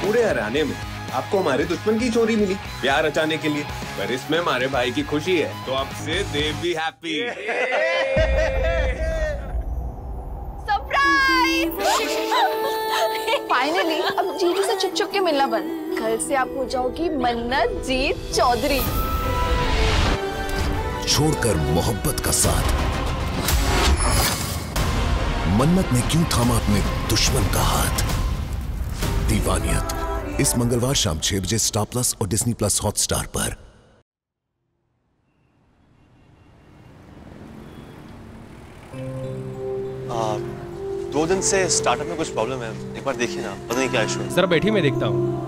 पूरे हराने में आपको हमारे दुश्मन की चोरी मिली प्यार बचाने के लिए, पर इसमें हमारे भाई की खुशी है, तो अब से दे बी हैप्पी। सरप्राइज! फाइनली अब जीजू से छुप छुप के मिलना बंद। कल से आप हो जाओगी मन्नत जीत चौधरी। छोड़कर मोहब्बत का साथ, मन्नत ने क्यों थामा अपने दुश्मन का हाथ। दीवानियत इस मंगलवार शाम 6 बजे स्टार प्लस और डिज्नी प्लस हॉटस्टार पर। दो दिन से स्टार्टअप में कुछ प्रॉब्लम है, एक बार देखिए ना, पता नहीं क्या इशू है। सर बैठिए, मैं देखता हूँ।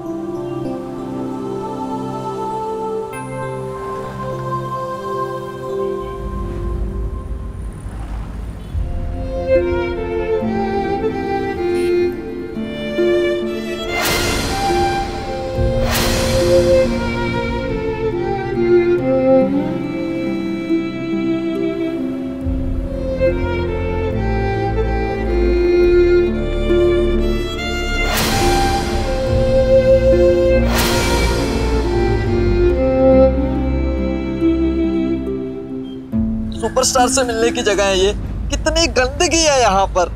सुपरस्टार से मिलने की जगह है ये, कितनी गंदगी है यहाँ पर।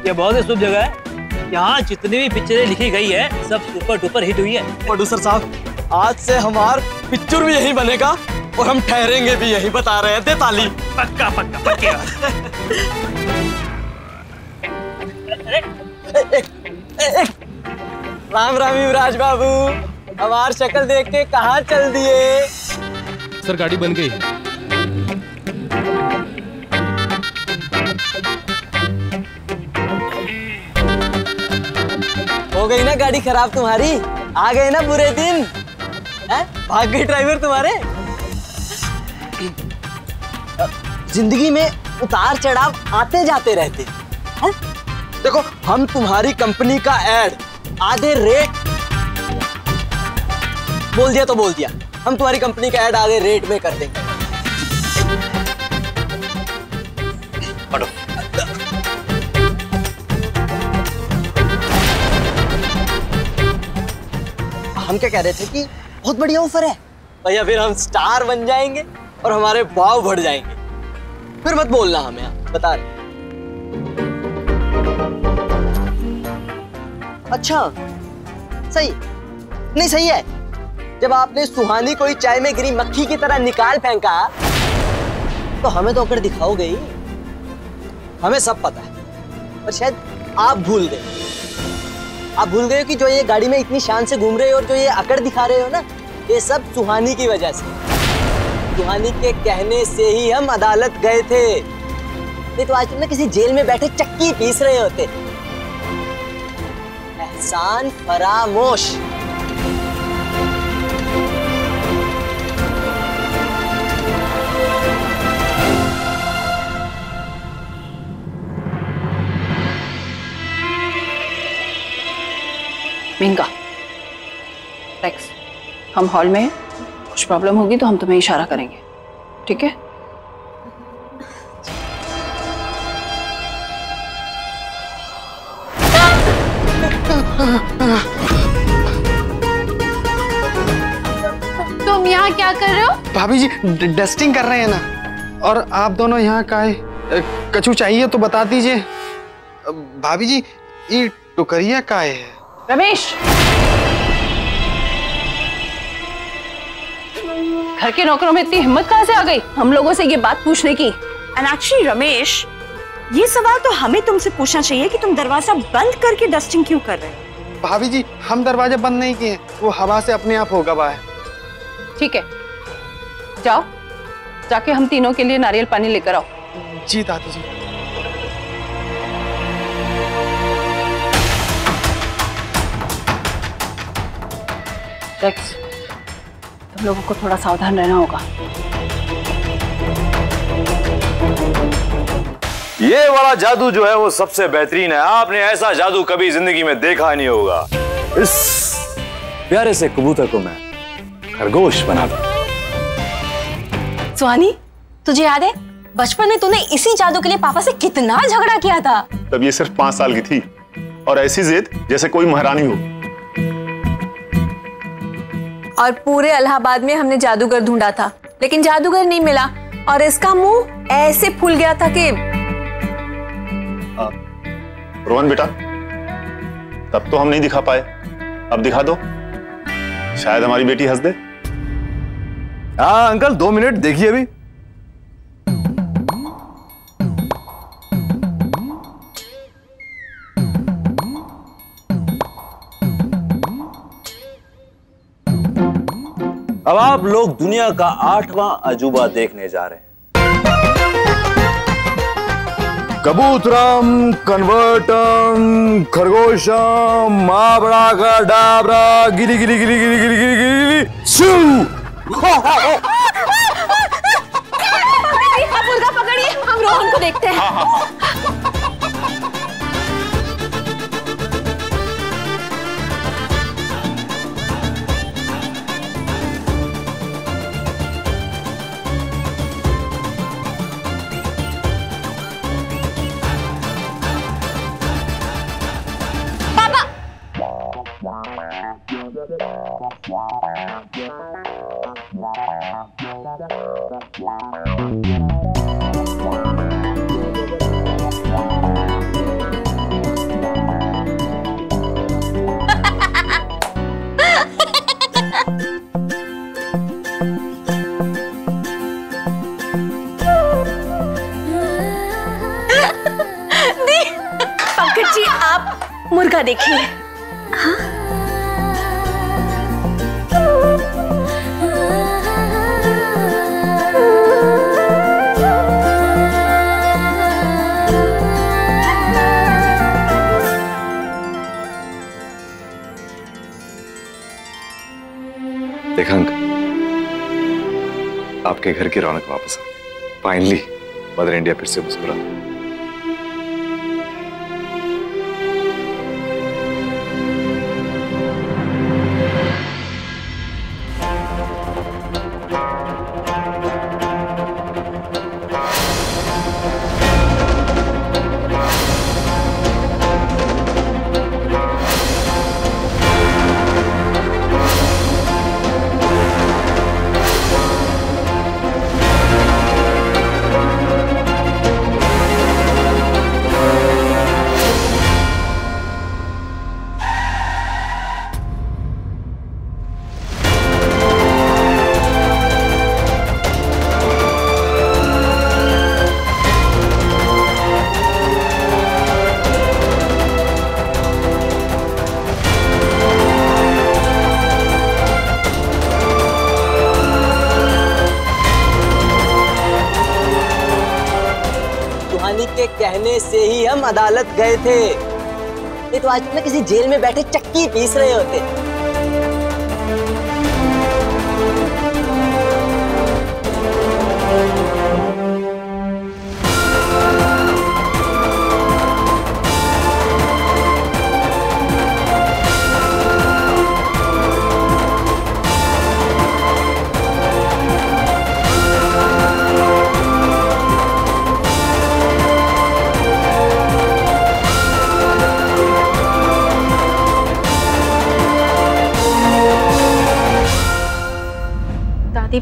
ये बहुत ही शुभ जगह है। यहाँ जितनी भी पिक्चरें लिखी गई है सब सुपर डुपर हिट हुई है। प्रोड्यूसर साहब, आज से हमार पिक्चर भी यहीं बनेगा और हम ठहरेंगे भी यहीं, बता रहे हैं। दे ताली। पक्का पक्का पक्का। राम राम युवराज बाबू, हमार शक्ल देख के कहाँ चल दिए? सर गाड़ी बन गई। हो गई ना गाड़ी खराब तुम्हारी? आ गए ना बुरे दिन? हैं? भाग गए ड्राइवर तुम्हारे? जिंदगी में उतार चढ़ाव आते जाते रहते हैं। देखो, हम तुम्हारी कंपनी का एड आधे रेट, बोल दिया तो बोल दिया, हम तुम्हारी कंपनी का ऐड आधे रेट में कर देंगे। पढ़ो। हम क्या कह रहे थे कि बहुत बढ़िया ऑफर है भैया, फिर हम स्टार बन जाएंगे और हमारे भाव बढ़ जाएंगे। फिर मत बोलना हमें, आप बता रहे। अच्छा, सही नहीं? सही है। जब आपने सुहानी कोई चाय में गिरी मक्खी की तरह निकाल फेंका तो हमें तो अकड़ दिखाओगे ही। हमें सब पता है, पर शायद आप भूल गए। आप भूल गए कि जो ये गाड़ी में इतनी शान से घूम रहे हो और जो ये अकड़ दिखा रहे हो ना, ये सब सुहानी की वजह से। सुहानी के कहने से ही हम अदालत गए थे, नहीं तो आज तुम ना किसी जेल में बैठे चक्की पीस रहे होते। एहसान फरामोश। मिंगा, रेक्स, हम हॉल में हैं। कुछ प्रॉब्लम होगी तो हम तुम्हें इशारा करेंगे, ठीक है? तुम यहाँ क्या कर रहे हो? भाभी जी डस्टिंग कर रहे हैं ना। और आप दोनों यहाँ काहे? कछु चाहिए तो बता दीजिए। भाभी जी ये टुकरिया काहे है? रमेश, घर के नौकरों में इतनी हिम्मत कहाँ से आ गई हम लोगों से ये बात पूछने की? एंड एक्चुअली रमेश, ये सवाल तो हमें तुमसे पूछना चाहिए कि तुम दरवाजा बंद करके डस्टिंग क्यों कर रहे हो? भाभी जी हम दरवाजा बंद नहीं किए, वो हवा से अपने आप होगा बाहर। ठीक है, जाओ, जाके हम तीनों के लिए नारियल पानी लेकर आओ। जी दादी जी। रेक्स, तुम लोगों को थोड़ा सावधान रहना होगा। ये वाला जादू जो है वो सबसे बेहतरीन है। आपने ऐसा जादू कभी जिंदगी में देखा नहीं होगा। इस प्यारे से कबूतर को मैं खरगोश बना दूं। सुहानी, तुझे याद है बचपन में तूने इसी जादू के लिए पापा से कितना झगड़ा किया था। तब ये सिर्फ 5 साल की थी और ऐसी जिद जैसे कोई महारानी हो। और पूरे इलाहाबाद में हमने जादूगर ढूंढा था, लेकिन जादूगर नहीं मिला और इसका मुंह ऐसे फूल गया था कि। रोहन बेटा, तब तो हम नहीं दिखा पाए, अब दिखा दो, शायद हमारी बेटी हंस दे। हाँ अंकल 2 मिनट देखिए अभी। अब आप लोग दुनिया का 8वां अजूबा देखने जा रहे हैं। कबूतरम कन्वर्टम खरगोशम माबड़ा का डाबरा गिरी गिरी गिरी गिरी गिरी गिरी गिरी शू। आप मुर्गा पकड़िए, हम रोहन को देखते हैं। पंकज जी आप मुर्गा देखिए। हाँ? देखा अंकल, आपके घर की रौनक वापस आ गई। फाइनली मदर इंडिया फिर से मुस्कुरा। के कहने से ही हम अदालत गए थे, ये तो आज ना किसी जेल में बैठे चक्की पीस रहे होते।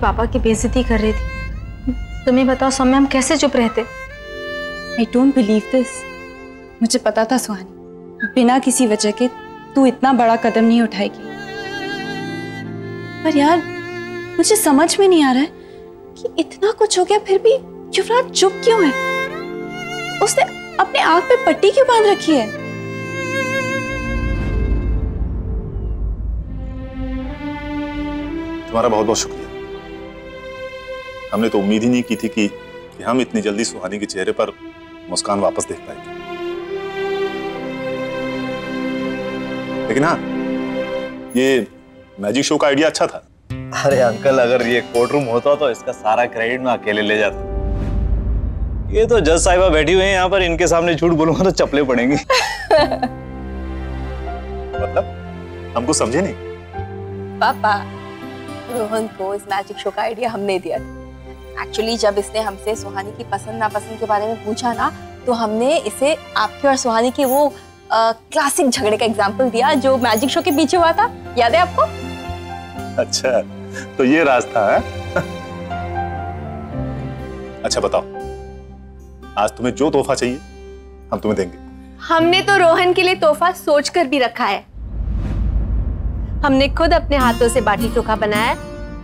पापा की बेइज्जती कर रही थी, तुम्हें बताओ समय हम कैसे चुप रहते। I don't believe this। मुझे पता था सुहानी, बिना किसी वजह के तू इतना बड़ा कदम नहीं उठाएगी। पर यार मुझे समझ में नहीं आ रहा है कि इतना कुछ हो गया फिर भी युवराज चुप क्यों है। उसने अपने आंख पे पट्टी क्यों बांध रखी है। तुम्हारा बहुत बहुत शुक्रिया। हमने तो उम्मीद ही नहीं की थी कि हम इतनी जल्दी सुहानी के चेहरे पर मुस्कान वापस देख पाएंगे। लेकिन हाँ, ये मैजिक शो का आइडिया अच्छा था। अरे अंकल, अगर ये कोर्ट रूम होता तो इसका सारा क्रेडिट मैं अकेले ले जाता। ये तो जज साहिबा बैठी हुई हैं यहाँ पर, इनके सामने झूठ बोलूंगा तो चपले पड़ेंगी। मतलब हमको समझे नहीं? पापा, रोहन को इस मैजिक शो का आइडिया हमने दिया था। एक्चुअली जब इसने हमसे सुहानी की पसंद नापसंद के बारे में पूछा ना, तो हमने इसे आपके और सुहानी के वो क्लासिक झगड़े का एग्जाम्पल दिया जो मैजिक शो के पीछे हुआ था। याद है आपको? अच्छा, तो ये राज था है? अच्छा बताओ, आज तुम्हें जो तोहफा चाहिए हम तुम्हें देंगे। हमने तो रोहन के लिए तोहफा सोचकर भी रखा है। हमने खुद अपने हाथों से बाटी चोखा बनाया है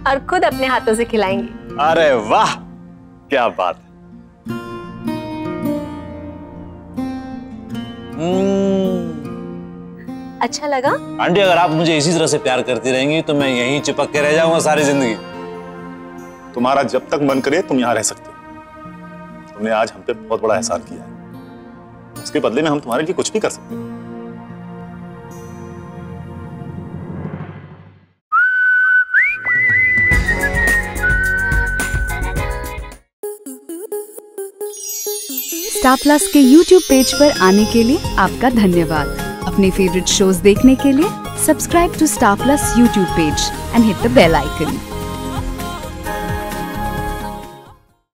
और खुद अपने हाथों से खिलाएंगे। अरे वाह, क्या बात है। अच्छा लगा? आंटी, अगर आप मुझे इसी तरह से प्यार करती रहेंगी तो मैं यहीं चिपक के रह जाऊंगा सारी जिंदगी। तुम्हारा जब तक मन करे तुम यहाँ रह सकते हो। तुमने आज हम पे बहुत बड़ा एहसान किया है, उसके बदले में हम तुम्हारे लिए कुछ भी कर सकते हैं। स्टार प्लस के YouTube पेज पर आने के लिए आपका धन्यवाद। अपने फेवरेट शोज देखने के लिए subscribe to Star Plus YouTube page and hit the bell icon.